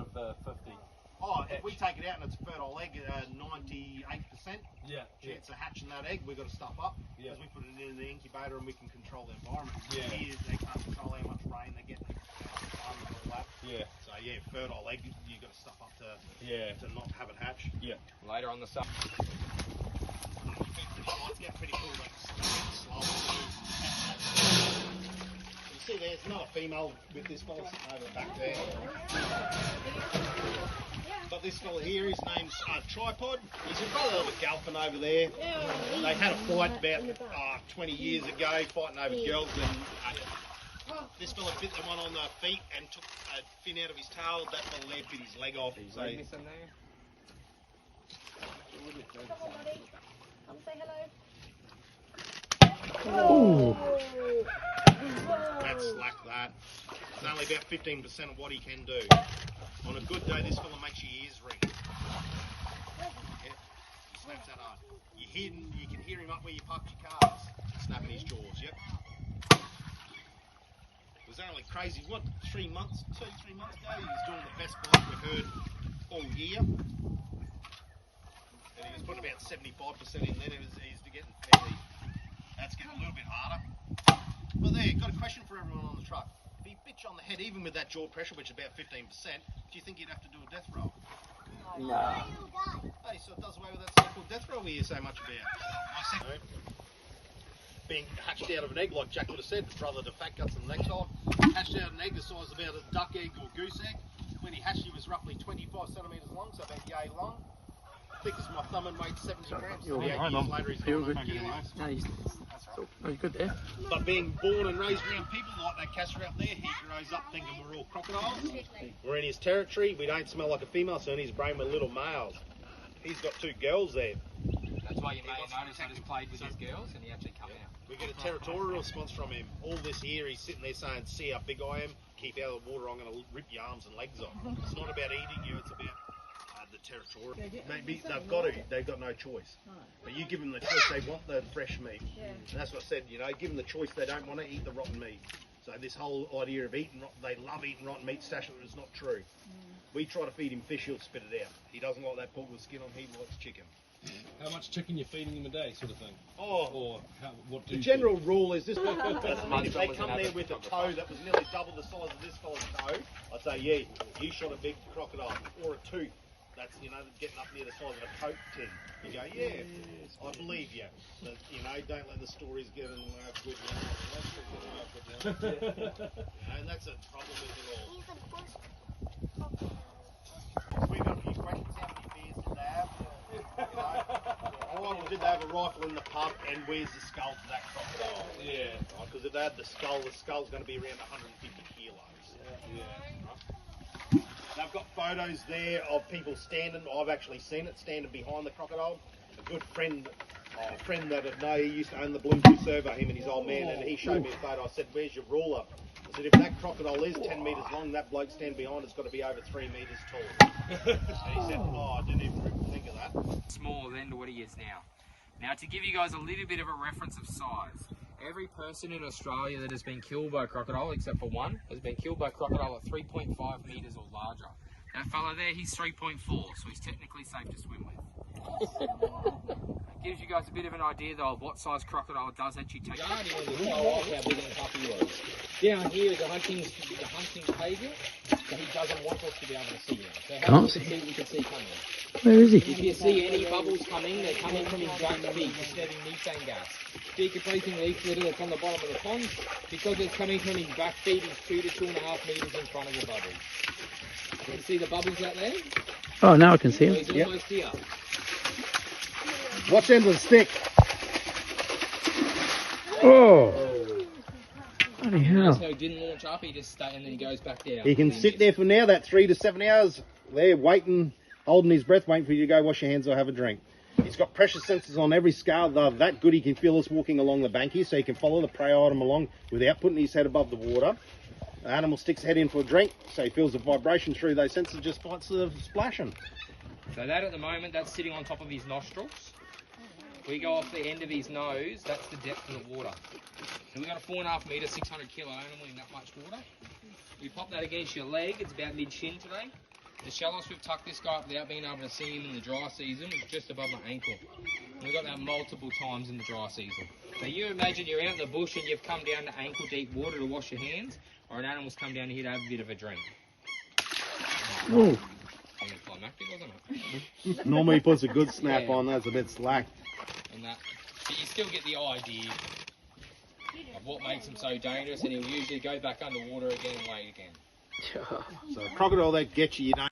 of the 50? Oh, if we take it out and it's a fertile egg, 98% chance of hatching that egg, we've got to stuff up. Because we put it in the incubator and we can control the environment. Here, they can't control how much rain they get and all that. So fertile egg, you've got to stuff up to not have it hatch. Later on the summer. It's getting pretty cool, like slow. You see there's not a female with this fella sitting over back there. Got this fella here, his name's Tripod. He's a brother of a Galpin over there. They had a fight about 20 years ago, fighting over girls, and this fella bit the one on the feet and took a fin out of his tail. That fella there bit his leg off. So Come say hello. Oh. That's like that. It's only about 15% of what he can do. On a good day, this fella makes your ears ring. He snaps that hard. You can hear him up where you parked your cars, snapping his jaws. It was only crazy. What, 3 months, 2-3 months ago, he was doing the best bite we've heard all year. And he was putting about 75% in then. He's getting fairly. That's getting a little bit harder. Well, there, got a question for everyone on the truck. If he bit you on the head, even with that jaw pressure, which is about 15%, do you think you'd have to do a death roll? No. Hey, so it does away with that so-called death roll we hear so much about. Being hatched out of an egg, like Jack would have said, brother to Fat Guts and the next time. Hatched out of an egg the size of about a duck egg or goose egg. When he hatched, he was roughly 25 centimetres long, so about yay long. Thick as my thumb and weighed 70 grams. 38 years later, he's got 100 kilos. No, he's good there. But being born and raised around people like that Castor out there, he grows up thinking we're all crocodiles. We're in his territory, we don't smell like a female, so in his brain we're little males. He's got 2 girls there. That's why you may notice I just played with his girls and he actually come out. We get a territorial response from him. All this year he's sitting there saying, see how big I am, keep out of the water, I'm going to rip your arms and legs off. It's not about eating you, it's about the territorial. They've got no choice. But you give them the choice, they want the fresh meat. And that's what I said, give them the choice, they don't want to eat the rotten meat. So this whole idea of eating, they love eating rotten meat, stash it, is not true. We try to feed him fish, he'll spit it out. He doesn't like that pork with skin on, he likes chicken. How much chicken you're feeding him a day, sort of thing? Or what do the general rule is this: if they come there with a toe that was nearly double the size of this fella's toe, I'd say, you shot a big crocodile, or a tooth that's getting up near the size of a Coke tin. You go, I believe you. But, don't let the stories get in good. And that's a problem with it all. We've got a few questions. How many beers did they have? Did they have a rifle in the pub, and where's the skull for that crocodile? Because if they had the skull's going to be around 150 kilos. They've got photos there of people standing. I've actually seen it, standing behind the crocodile. A good friend that I know, he used to own the Blue Servo, him and his old man, and he showed me a photo. I said, where's your ruler? I said, if that crocodile is 10 metres long, that bloke standing behind it's got to be over 3 metres tall. And he said, I didn't even think of that. Smaller than to what he is now. Now, to give you guys a little bit of a reference of size, every person in Australia that has been killed by a crocodile, except for one, has been killed by a crocodile at 3.5 metres or larger. That fella there, he's 3.4, so he's technically safe to swim with. Gives you guys a bit of an idea though of what size crocodile does actually take. How big a puppy was. Down here is the hunting behaviour, so he doesn't want us to be able to see him. So how we can see coming. Where is he? If you see any bubbles coming, they're coming from his black feet, he's spreading methane gas. Decomposing leaf litter that's on the bottom of the pond, because it's coming from his back feet, he's 2 to 2.5 metres in front of the bubbles. You can see the bubbles out there? Oh, now I can see him. So he's almost here. Watch end of the stick. Oh! Bloody hell. So he didn't launch up, he just stayed and then he goes back down. He can sit there for now, that 3 to 7 hours, there waiting, holding his breath, waiting for you to go wash your hands or have a drink. He's got pressure sensors on every scale. They're that good he can feel us walking along the bank here, so he can follow the prey item along without putting his head above the water. The animal sticks head in for a drink, so he feels the vibration through those sensors, just fights the splashing. So that at the moment, that's sitting on top of his nostrils. We go off the end of his nose, that's the depth of the water. So we've got a 4.5 metre, 600 kilo animal in that much water. You pop that against your leg, it's about mid-shin today. The shallows we've tucked this guy up without being able to see him in the dry season was just above my ankle. And we got that multiple times in the dry season. Now you imagine you're out in the bush and you've come down to ankle deep water to wash your hands, or an animal's come down here to have a bit of a drink. Oh, Anticlimactic, wasn't it? Normally he puts a good snap on, that's a bit slack. And that, but you still get the idea of what makes him so dangerous, and he'll usually go back underwater again and wait again. So crocodile that gets you, you don't